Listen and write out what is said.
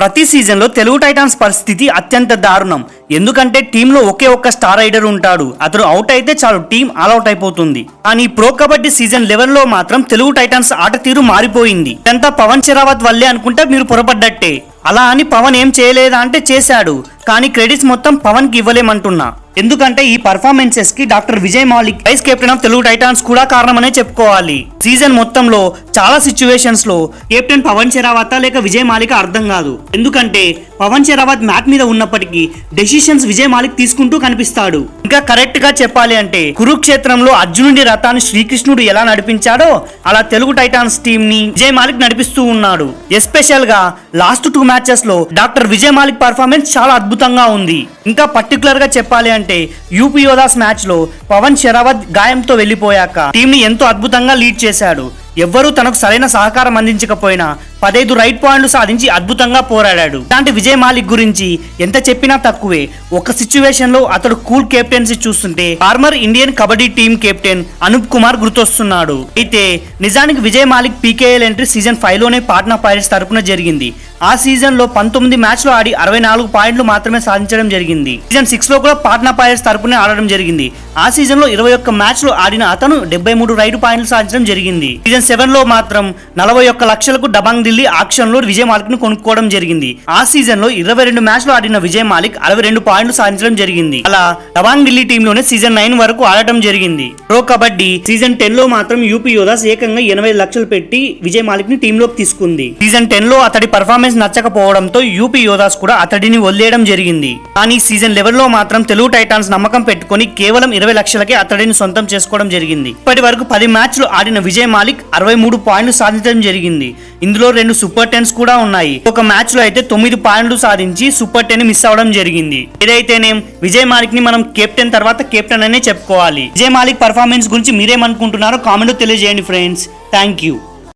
ప్రతి సీజన్ లో తెలుగు టైటాన్స్ పరిస్థితి అత్యంత దారుణం. ఎందుకంటే టీంలో ఒకే ఒక్క స్టార్ రైడర్ ఉంటాడు. అతను అవుట్ అయితే చాలు టీం ఆల్అౌట్ అయిపోతుంది. కానీ ప్రో కబడ్డీ సీజన్ 11 లో మాత్రం తెలుగు టైటాన్స్ ఆట తీరు మారిపోయింది. ఇదంతా పవన్ షెరావత్ వల్లే అనుకుంటే మీరు పొరపడ్డట్టే. అలా అని పవన్ ఏం చేయలేదా అంటే చేశాడు, కానీ క్రెడిట్స్ మొత్తం పవన్ కి ఇవ్వలేమంటున్నా. ఎందుకంటే ఈ పర్ఫార్మెన్సెస్ కి doctor Vijay Malik vice captain of Telugu Titans కూడా కారణమనే చెప్పుకోవాలి. సీజన్ మొత్తంలో చాలా సిచ్యువేషన్స్ లో కెప్టెన్ పవన్ షెరావత్ లేక విజయ్ మాలిక్ అర్థం కాదు. ఎందుకంటే పవన్ షెరావత్ మ్యాట్ మీద ఉన్నప్పటికీ డెసిషన్స్ విజయ్ మాలిక్ తీసుకుంటూ కనిపిస్తాడు. ఇంకా కరెక్ట్ గా చెప్పాలి అంటే కురుక్షేత్రంలో అర్జునుడి రథాన్ని శ్రీకృష్ణుడు ఎలా నడిపించాడో అలా తెలుగు టైటాన్స్ టీం ని విజయ్ మాలిక్ నడిపిస్తూ ఉన్నాడు. ఎస్పెషల్ గా లాస్ట్ 2 మ్యాచెస్ లో డాక్టర్ విజయ్ మాలిక్ పర్ఫార్మెన్స్ చాలా అద్భుతంగా ఉంది. ఇంకా పర్టికులర్ గా చెప్పాలి అంటే యూపీ యోధాస్ మ్యాచ్ లో పవన్ షెరావత్ గాయంతో వెళ్లిపోయాక టీం ని ఎంతో అద్భుతంగా లీడ్ చేశాడు. ఎవ్వరూ తనకు సరైన సహకారం అందించకపోయినా 15 రైట్ పాయింట్లు సాధించి అద్భుతంగా పోరాడాడు. ఇలాంటి విజయ్ మాలిక్ గురించి ఎంత చెప్పినా తక్కువే. ఒక సిచ్యువేషన్ లో అతడు కూల్ కెప్టెన్సీ చూస్తుంటే former Indian kabaddi team captain Anup Kumar గుర్తొస్తున్నాడు. అయితే నిజానికి Vijay Malik PKL entry season 5 లోనే పాట్నా పైరేట్స్ తరపున జరిగింది. ఆ సీజన్ లో 19 మ్యాచ్లు ఆడి 64 పాయింట్లు మాత్రమే సాధించడం జరిగింది. సీజన్ 6 లో కూడా పాట్నా పైరేట్స్ తరపునే ఆడడం జరిగింది. ఆ సీజన్ లో 21 మ్యాచ్లు ఆడిన అతను 73 రైట్ పాయింట్లు సాధించడం జరిగింది. సీజన్ 7 లో మాత్రం 41 లక్షలకు డబాంగ్ ఢిల్లీ ఆక్షన్ లో విజయ్ మాలిక్ ను కొనుక్కోవడం జరిగింది. ఆ సీజన్ లో 22 మ్యాచ్లు ఆడిన విజయ్ మాలిక్ 62 పాయింట్లు సాధించడం జరిగింది. అలా డబాంగ్ ఢిల్లీ టీమ్ లోనే సీజన్ 9 వరకు ఆడటం జరిగింది. ప్రో కబడ్డీ సీజన్ 10 లో మాత్రం యూపీ యోధాస్ ఏకంగా 80 లక్షలు పెట్టి విజయ్ మాలిక్ ని టీమ్ లోకి తీసుకుంది. సీజన్ 10 లో అతడి పర్ఫార్మెన్స్ నచ్చకపోవడంతో యూపీ యోధాస్ కూడా అతడిని వదిలేయడం జరిగింది. కానీ సీజన్ 11 లో మాత్రం తెలుగు టైటాన్స్ నమ్మకం పెట్టుకుని కేవలం 20 లక్షలకే అతడిని సొంతం చేసుకోవడం జరిగింది. ఇప్పటి వరకు 10 మ్యాచ్లు ఆడిన విజయ్ మాలిక్ 63 పాయింట్లు సాధించడం జరిగింది. ఇందులో 2 సూపర్ 10s కూడా ఉన్నాయి. ఒక మ్యాచ్ లో అయితే 9 పాయింట్లు సాధించి సూపర్ 10 మిస్ అవడం జరిగింది. ఏదైతేనేం విజయ్ మాలిక్ ని మనం కెప్టెన్ తర్వాత కెప్టెన్ అనే చెప్పుకోవాలి. విజయ్ మాలిక్ పర్ఫార్మెన్స్ గురించి మీరేమనుకుంటున్నారో కామెంట్ తెలియజేయండి ఫ్రెండ్స్. Thank you.